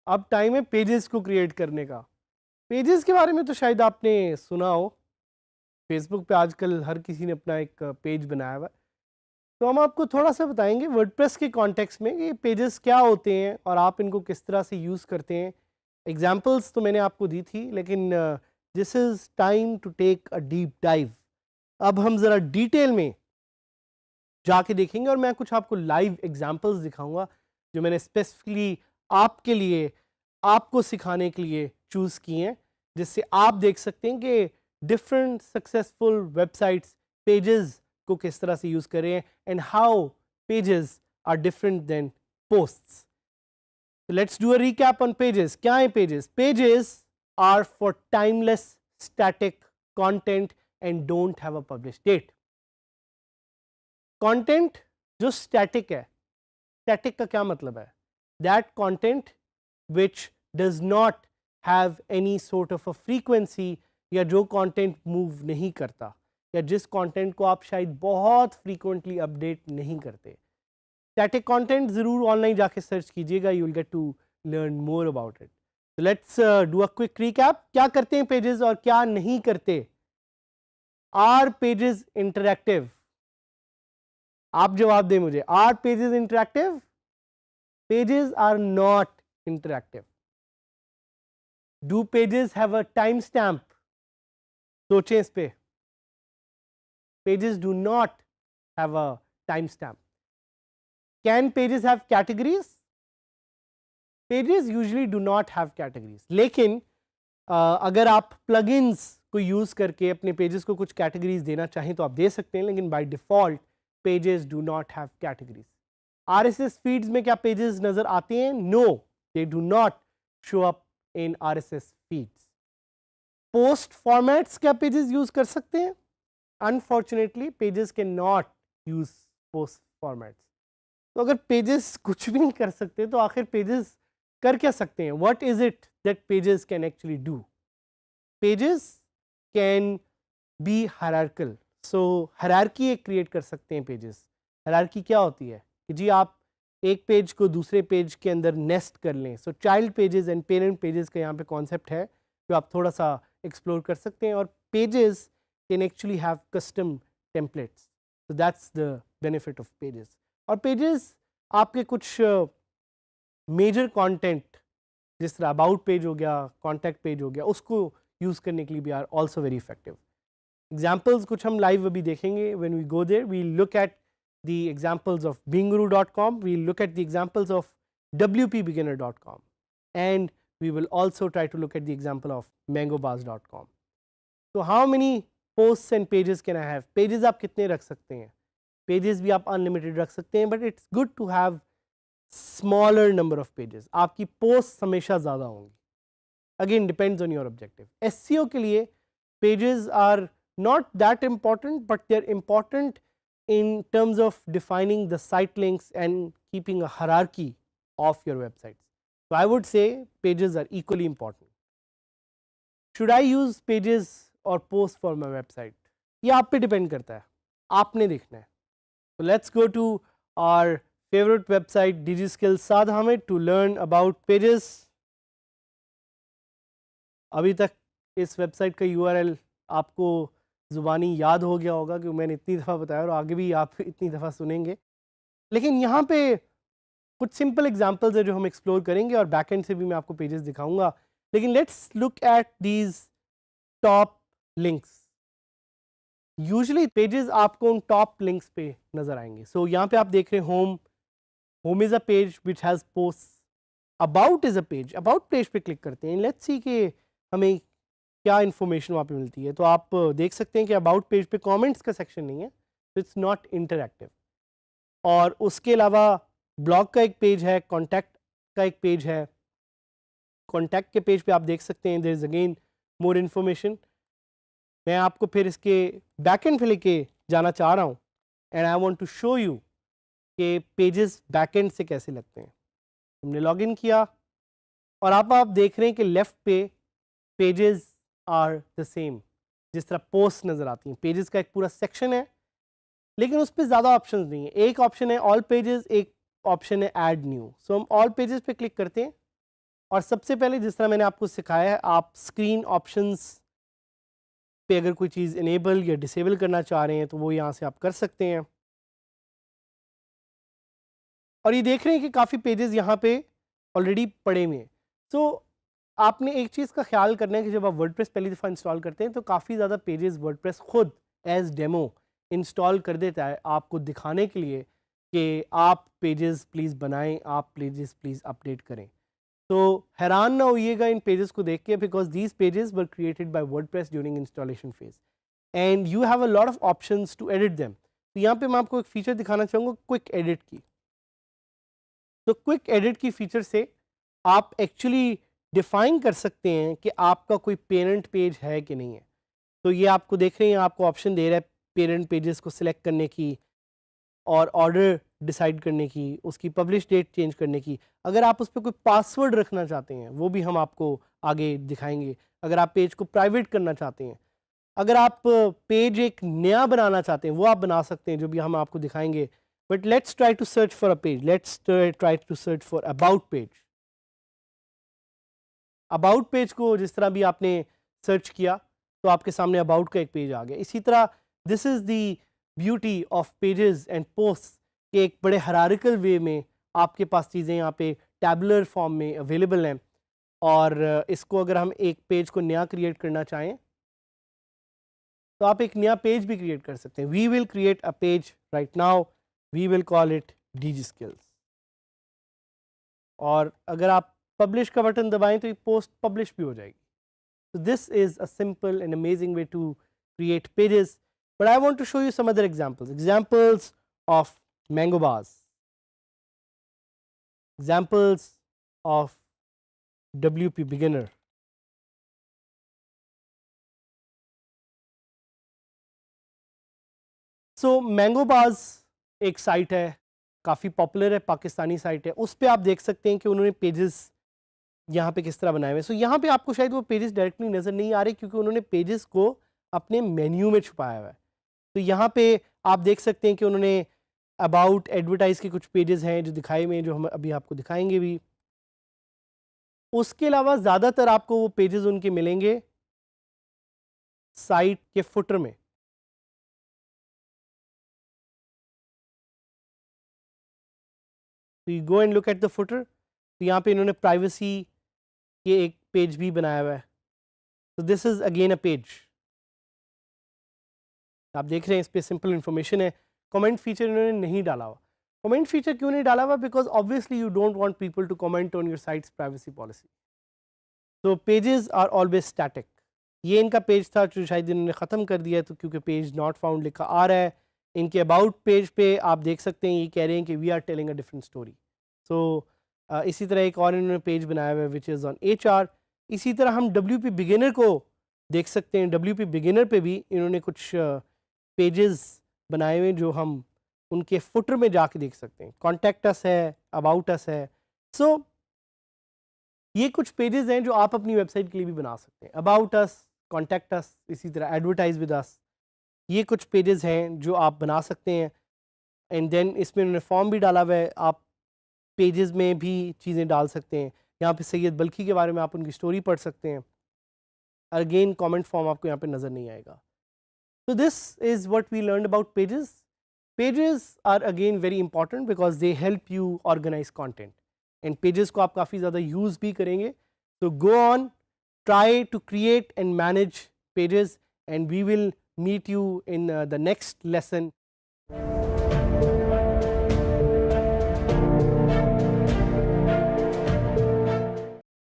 अब टाइम है पेजेस को क्रिएट करने का। पेजेस के बारे में तो शायद आपने सुना हो, फेसबुक पे आजकल हर किसी ने अपना एक पेज बनाया हुआ है। तो हम आपको थोड़ा सा बताएंगे वर्डप्रेस के कॉन्टेक्स्ट में ये पेजेस क्या होते हैं और आप इनको किस तरह से यूज़ करते हैं। एग्जाम्पल्स तो मैंने आपको दी थी, लेकिन this is time to take a deep dive. अब हम ज़रा डिटेल में जाके देखेंगे और मैं कुछ आपको लाइव एग्जाम्पल्स दिखाऊंगा जो मैंने स्पेसिफिकली आपके लिए, आपको सिखाने के लिए चूज़ किए हैं, जिससे आप देख सकते हैं कि डिफरेंट सक्सेसफुल वेबसाइट्स पेजेस को किस तरह से यूज़ करें and how pages are different than posts. Let's do a recap on pages. क्या है pages? Pages are for timeless static content and don't have a publish date. Content जो static है, static का क्या मतलब है? That content which does not have any sort of a frequency, या जो कंटेंट मूव नहीं करता, या जिस कंटेंट को आप शायद बहुत फ्रीक्वेंटली अपडेट नहीं करते। स्टैटिक कंटेंट ज़रूर ऑनलाइन जाके सर्च कीजिएगा, you will get to learn more about it. Let's do a quick recap. क्या करते हैं पेजेस और क्या नहीं करते? Are pages interactive? आप जवाब दें मुझे। Are pages interactive? Pages are not interactive. Do pages have a time stamp? सोचें इस पे। Pages do not have a time stamp. Can pages have categories? Pages usually do not have categories, लेकिन अगर आप प्लगइन्स को use करके अपने pages को कुछ कैटेगरीज देना चाहें तो आप दे सकते हैं, लेकिन by default pages do not have categories. RSS feeds में क्या पेजेस नजर आते हैं? No, they do not show up in RSS feeds. Post formats क्या पेजेस यूज कर सकते हैं? Unfortunately pages can not use post formats. तो अगर पेजेस कुछ भी नहीं कर सकते तो आखिर पेजेस कर क्या सकते हैं? What is it that pages can actually do? Pages can be hierarchical. So hierarchy एक क्रिएट कर सकते हैं पेजेस। हायरार्की क्या होती है कि जी आप एक पेज को दूसरे पेज के अंदर नेस्ट कर लें। So child pages and parent pages का यहाँ पे कॉन्सेप्ट है जो आप थोड़ा सा एक्सप्लोर कर सकते हैं। और pages can actually have custom templates, so that's the benefit of pages. और पेजेस आपके कुछ मेजर कंटेंट जिस तरह अबाउट पेज हो गया, कॉन्टैक्ट पेज हो गया, उसको यूज़ करने के लिए भी are also very effective. Examples कुछ हम लाइव अभी देखेंगे। When we go there we look at the examples of binguru.com, we'll look at the examples of wpbeginner.com, and we will also try to look at the example of mangobars.com. So how many posts and pages can I have? Pages आप कितने रख सकते हैं? Pages भी आप unlimited रख सकते हैं, but it's good to have smaller number of pages. आपकी posts हमेशा ज़्यादा होंगी। Again depends on your objective. SEO के लिए pages are not that important, but they're important in terms of defining the site links and keeping a hierarchy of your websites. So I would say pages are equally important. Should I use pages or posts for my website? ये आप पे depend करता है, आपने देखना है। So let's go to our favorite website DigiSkills Saad Hamid to learn about pages. अभी तक इस वेबसाइट का URL आपको ज़ुबानी याद हो गया होगा कि मैंने इतनी दफ़ा बताया और आगे भी आप इतनी दफ़ा सुनेंगे। लेकिन यहाँ पे कुछ सिंपल एग्जांपल्स है जो हम एक्सप्लोर करेंगे और बैक एंड से भी मैं आपको पेजेस दिखाऊंगा। लेकिन let's look at these top links. Usually pages आपको उन टॉप लिंक्स पे नज़र आएंगे। सो यहाँ पे आप देख रहे हैं home. Home is a page which has post. About is a page. About page पे क्लिक करते हैं, लेट्स सी कि हमें क्या इन्फॉर्मेशन वहाँ पे मिलती है। तो आप देख सकते हैं कि अबाउट पेज पे कमेंट्स का सेक्शन नहीं है, तो इट्स नॉट इंटरैक्टिव। और उसके अलावा ब्लॉग का एक पेज है, कॉन्टैक्ट का एक पेज है। कॉन्टैक्ट के पेज पे आप देख सकते हैं there is again more information. मैं आपको फिर इसके बैक एंड पे लेके जाना चाह रहा हूँ and I want to show you कि पेजेस बैकएंड से कैसे लगते हैं। हमने लॉगिन किया और आप देख रहे हैं कि लेफ्ट पे पेजेस आर द सेम, जिस तरह पोस्ट नज़र आती हैं। पेजेस का एक पूरा सेक्शन है लेकिन उस पर ज़्यादा ऑप्शंस नहीं है। एक ऑप्शन है ऑल पेजेस, एक ऑप्शन है ऐड न्यू। सो हम ऑल पेजेस पे क्लिक करते हैं और सबसे पहले जिस तरह मैंने आपको सिखाया है, आप स्क्रीन ऑप्शंस पे अगर कोई चीज़ इनेबल या डिसेबल करना चाह रहे हैं तो वो यहाँ से आप कर सकते हैं। और ये देख रहे हैं कि काफ़ी पेजेस यहाँ पे ऑलरेडी पड़े हुए हैं। सो आपने एक चीज़ का ख्याल करना है कि जब आप वर्डप्रेस पहली दफ़ा इंस्टॉल करते हैं तो काफ़ी ज़्यादा पेजेस वर्डप्रेस खुद एज डेमो इंस्टॉल कर देता है आपको दिखाने के लिए कि आप पेजेस प्लीज़ बनाएं, आप पेजेस प्लीज़ अपडेट करें। तो हैरान ना होइएगा इन पेजेस को देख के, because these pages were created by WordPress during installation phase and you have a lot of options to edit them. तो यहाँ पे मैं आपको एक फीचर दिखाना चाहूँगा क्विक एडिट की। तो क्विक एडिट की फीचर से आप एक्चुअली डिफाइन कर सकते हैं कि आपका कोई पेरेंट पेज है कि नहीं है। तो ये आपको देख रहे हैं, आपको ऑप्शन दे रहा है पेरेंट पेजेस को सिलेक्ट करने की और ऑर्डर डिसाइड करने की, उसकी पब्लिश डेट चेंज करने की। अगर आप उस पर कोई पासवर्ड रखना चाहते हैं वो भी हम आपको आगे दिखाएंगे। अगर आप पेज को प्राइवेट करना चाहते हैं, अगर आप पेज एक नया बनाना चाहते हैं वो आप बना सकते हैं, जो भी हम आपको दिखाएंगे। But let's try to search for a page, let's try to search for about page. About page को जिस तरह भी आपने सर्च किया तो आपके सामने अबाउट का एक पेज आ गया। इसी तरह this is the beauty of pages and post के एक बड़े हायरार्किकल वे में आपके पास चीज़ें यहाँ पे टैबुलर फॉर्म में अवेलेबल हैं। और इसको अगर हम एक पेज को नया क्रिएट करना चाहें तो आप एक नया पेज भी क्रिएट कर सकते हैं। We will create a page right now, we will call it Digi skills. और अगर आप पब्लिश का बटन दबाएं तो ये पोस्ट पब्लिश भी हो जाएगी। So this is a simple and amazing way to create pages. But I want to show you some other examples. Examples of mango bars. Examples of WP beginner. So mango bars एक site है, काफ़ी popular है, Pakistani site है। उस पे आप देख सकते हैं कि उन्होंने पेजेस यहाँ पे किस तरह बनाए हुए हैं। सो यहाँ पे आपको शायद वो पेजेस डायरेक्टली नज़र नहीं आ रहे क्योंकि उन्होंने पेजेस को अपने मेन्यू में छुपाया हुआ है। तो यहाँ पे आप देख सकते हैं कि उन्होंने अबाउट एडवर्टाइज के कुछ पेजेस हैं जो दिखाए हुए हैं, जो हम अभी आपको दिखाएंगे भी। उसके अलावा ज़्यादातर आपको वो पेजेस उनके मिलेंगे साइट के फुटर में। तो you go and look at the footer. तो यहाँ पे इन्होंने प्राइवेसी के एक पेज भी बनाया हुआ है। तो this is again a page. आप देख रहे हैं इस पर सिंपल इन्फॉर्मेशन है। कमेंट फीचर इन्होंने नहीं डाला हुआ। कमेंट फीचर क्यों नहीं डाला हुआ? Because obviously you don't want people to comment on your sites privacy policy. तो पेजेस आर ऑलवेज स्टैटिक। ये इनका पेज था जो शायद इन्होंने ख़त्म कर दिया, तो क्योंकि पेज नॉट फाउंड लिखा आ रहा है। इनके अबाउट पेज पे आप देख सकते हैं ये कह रहे हैं कि we are telling a different story. So इसी तरह एक और इन्होंने पेज बनाया हुआ है विच इज़ ऑन HR। इसी तरह हम WP बिगिनर को देख सकते हैं। WP बिगिनर पे भी इन्होंने कुछ पेजेस बनाए हुए जो हम उनके फुटर में जाके देख सकते हैं। कॉन्टैक्ट अस है, अबाउट अस है। सो ये कुछ पेजेस हैं जो आप अपनी वेबसाइट के लिए भी बना सकते हैं। अबाउट अस, कॉन्टैक्ट अस, इसी तरह एडवर्टाइज विद अस, ये कुछ पेजेस हैं जो आप बना सकते हैं। एंड देन इसमें उन्होंने फॉर्म भी डाला हुआ है, आप पेजेस में भी चीज़ें डाल सकते हैं। यहाँ पे सैयद बल्खी के बारे में आप उनकी स्टोरी पढ़ सकते हैं। अगेन कमेंट फॉर्म आपको यहाँ पे नज़र नहीं आएगा। So this is what we learned about pages. Pages are again very important because they help you organize content. And pages को आप काफ़ी ज़्यादा use भी करेंगे। So go on, try to create and manage pages, and we will meet you in the next lesson.